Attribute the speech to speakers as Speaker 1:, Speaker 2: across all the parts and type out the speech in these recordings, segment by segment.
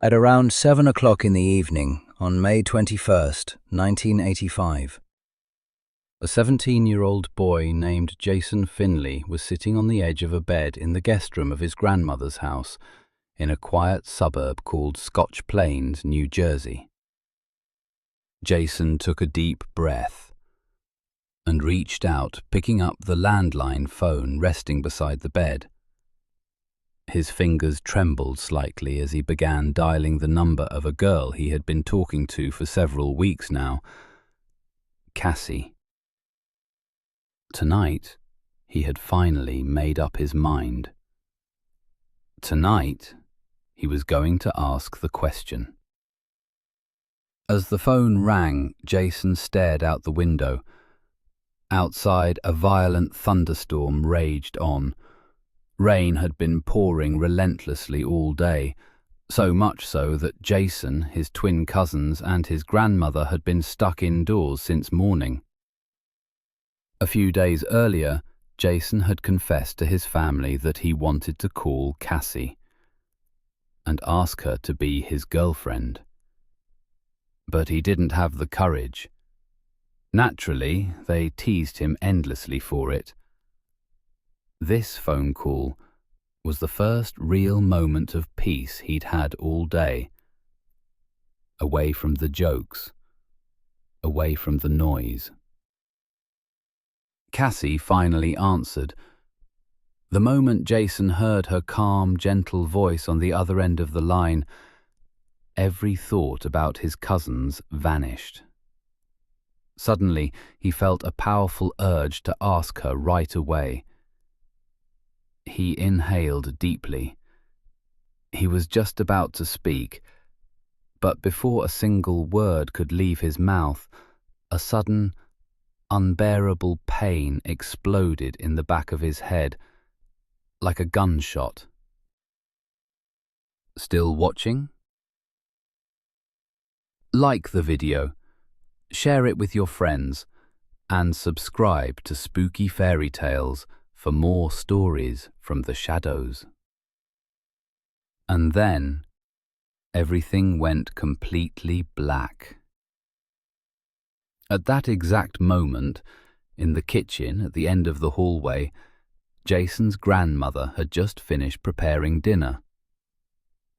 Speaker 1: At around 7 o'clock in the evening on May 21st, 1985, a 17-year-old boy named Jason Finley was sitting on the edge of a bed in the guest room of his grandmother's house in a quiet suburb called Scotch Plains, New Jersey. Jason took a deep breath and reached out, picking up the landline phone resting beside the bed. His fingers trembled slightly as he began dialing the number of a girl he had been talking to for several weeks now, Cassie. Tonight, he had finally made up his mind. Tonight, he was going to ask the question. As the phone rang, Jason stared out the window. Outside, a violent thunderstorm raged on. Rain had been pouring relentlessly all day, so much so that Jason, his twin cousins, and his grandmother had been stuck indoors since morning. A few days earlier, Jason had confessed to his family that he wanted to call Cassie and ask her to be his girlfriend. But he didn't have the courage. Naturally, they teased him endlessly for it. This phone call was the first real moment of peace he'd had all day. Away from the jokes, away from the noise. Cassie finally answered. The moment Jason heard her calm, gentle voice on the other end of the line, every thought about his cousins vanished. Suddenly, he felt a powerful urge to ask her right away. He inhaled deeply. He was just about to speak, but before a single word could leave his mouth, a sudden, unbearable pain exploded in the back of his head, like a gunshot. Still watching? Like the video, share it with your friends, and subscribe to Spooky Fairy Tales for more stories from the shadows. And then, everything went completely black. At that exact moment, in the kitchen at the end of the hallway, Jason's grandmother had just finished preparing dinner.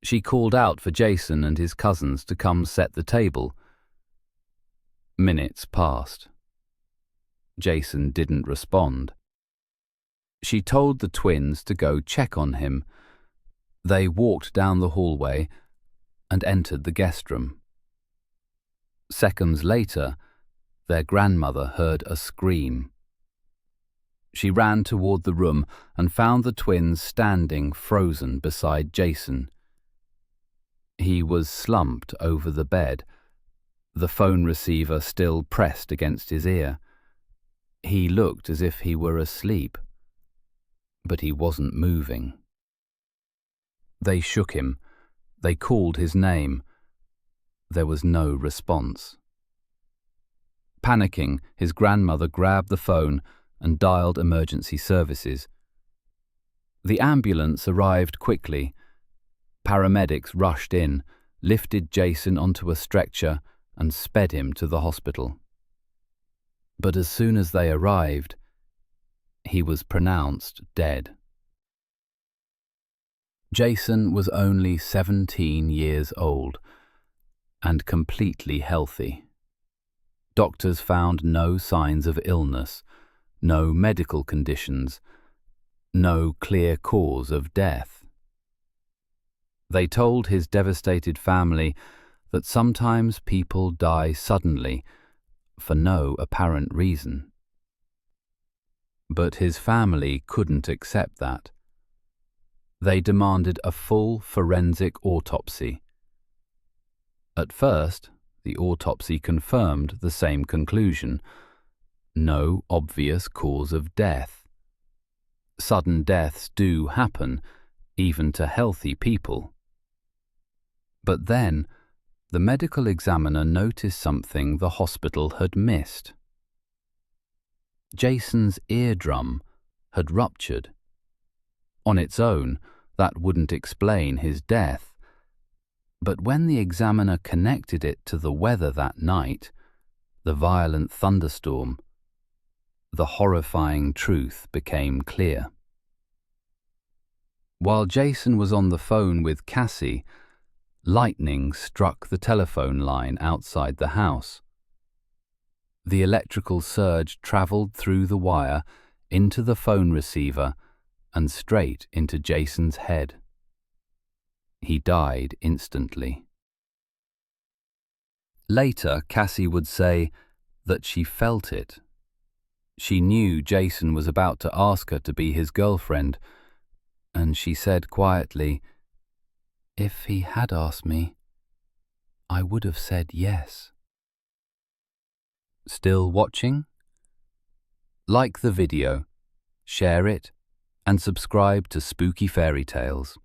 Speaker 1: She called out for Jason and his cousins to come set the table. Minutes passed. Jason didn't respond. She told the twins to go check on him. They walked down the hallway and entered the guest room. Seconds later, their grandmother heard a scream. She ran toward the room and found the twins standing frozen beside Jason. He was slumped over the bed, the phone receiver still pressed against his ear. He looked as if he were asleep, but he wasn't moving. They shook him. They called his name. There was no response. Panicking, his grandmother grabbed the phone and dialed emergency services. The ambulance arrived quickly. Paramedics rushed in, lifted Jason onto a stretcher, and sped him to the hospital. But as soon as they arrived, he was pronounced dead. Jason was only 17 years old and completely healthy. Doctors found no signs of illness, no medical conditions, no clear cause of death. They told his devastated family that sometimes people die suddenly for no apparent reason. But his family couldn't accept that. They demanded a full forensic autopsy. At first, the autopsy confirmed the same conclusion: no obvious cause of death. Sudden deaths do happen, even to healthy people. But then, the medical examiner noticed something the hospital had missed. Jason's eardrum had ruptured. On its own, that wouldn't explain his death. But when the examiner connected it to the weather that night, the violent thunderstorm, the horrifying truth became clear. While Jason was on the phone with Cassie, lightning struck the telephone line outside the house. The electrical surge travelled through the wire into the phone receiver and straight into Jason's head. He died instantly. Later, Cassie would say that she felt it. She knew Jason was about to ask her to be his girlfriend, and she said quietly, "If he had asked me, I would have said yes." Still watching? Like the video, share it, and subscribe to Spooky Fairy Tales.